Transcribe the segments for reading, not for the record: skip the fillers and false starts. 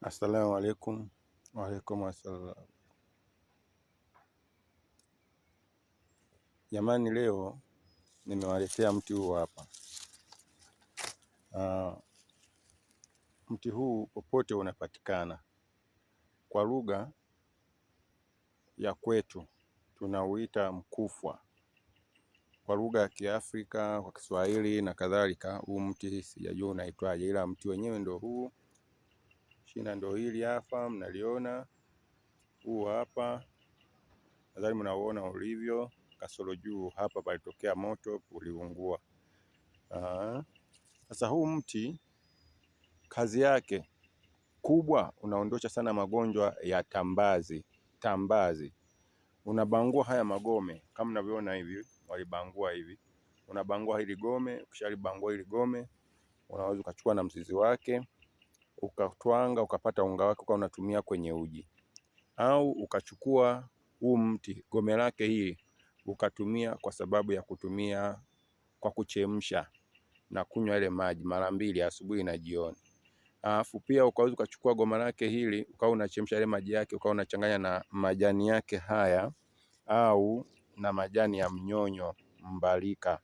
Assalamu alaikum. Waalaikum assalam. Jamani, leo nimewaletea mti huu hapa. Mti huu popote unapatikana. Kwa lugha ya kwetu tunauita mkufwa, kwa lugha ya Kiafrika, kwa Kiswahili na kadhalika. Huu mti sijajua unaitwaje, ila mti wenyewe ndio huu. Shina ndio hili hapa, mnaliona. Huu hapa nadhani mnaona ulivyo, kasoro juu hapa palitokea moto uliungua. Sasa huu mti kazi yake kubwa, unaondosha sana magonjwa ya tambazi. Unabangua haya magome kama mnavyoona hivi, walibangua hivi. Unabangua hili gome, ukishalibangua hili gome, unaweza ukachukua na mzizi wake, ukatwanga, ukapata unga wake kwa unatumia kwenye uji. Au ukachukua huu mti gome lake hii ukatumia kwa sababu ya kutumia kwa kuchemsha na kunywa ile maji mara 2 asubuhi na jioni. Alafu pia ukaweza ukachukua goma lake hili ukawa unachemsha ile maji yake, ukawa unachanganya na majani yake haya au na majani ya mnyonyo mbalika,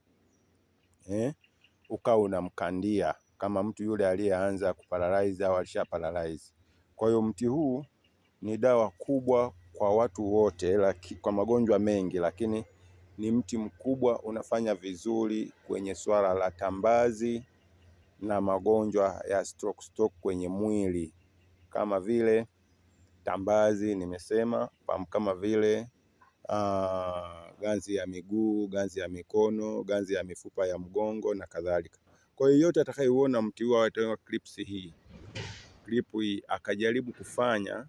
ukawa unamkandia kama mtu yule aliyeanza kuparalyze au alisha paralyze. Kwa hiyo mti huu ni dawa kubwa kwa watu wote, kwa magonjwa mengi, lakini ni mti mkubwa, unafanya vizuri kwenye swala la tambazi na magonjwa ya stroke kwenye mwili, kama vile tambazi nimesema, kama vile ganzi ya miguu, ganzi ya mikono, ganzi ya mifupa ya mgongo na kadhalika. Kwa hiyo yote atakayeona mti huu wa clips hii akajaribu kufanya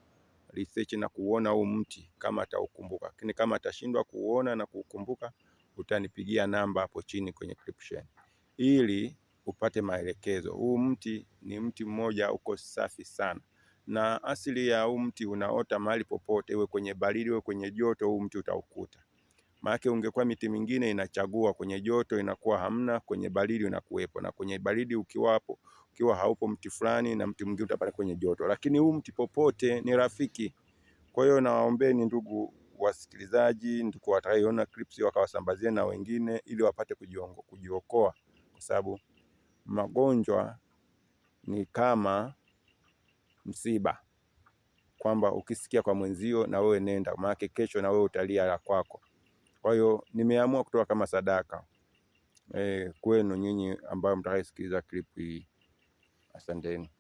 research na kuona huu mti kama ataukumbuka, lakini kama atashindwa kuona na kukumbuka, utanipigia namba hapo chini kwenye description ili upate maelekezo. Huu mti ni mti mmoja uko safi sana, na asili ya huu mti unaota mahali popote, iwe kwenye baridi iwe kwenye joto, huu mti utaukuta. Maana ungekuwa miti mingine inachagua kwenye joto inakuwa hamna, kwenye baridi unakuwepo, na kwenye baridi ukiwa haupo mti fulani na mti mwingine utapata kwenye joto, lakini huu mti popote ni rafiki. Kwa hiyo nawaombeni ndugu wasikilizaji, ndugu watakaoona clips wakawasambazie na wengine ili wapate kujiokoa, kwa sababu magonjwa ni kama msiba, kwamba ukisikia kwa mwenzio na wewe nenda, maana kesho na wewe utalia la kwako. Kwa hiyo nimeamua kutoa kama sadaka kwenu nyinyi ambao mtakayesikiliza clip hii. Asanteni.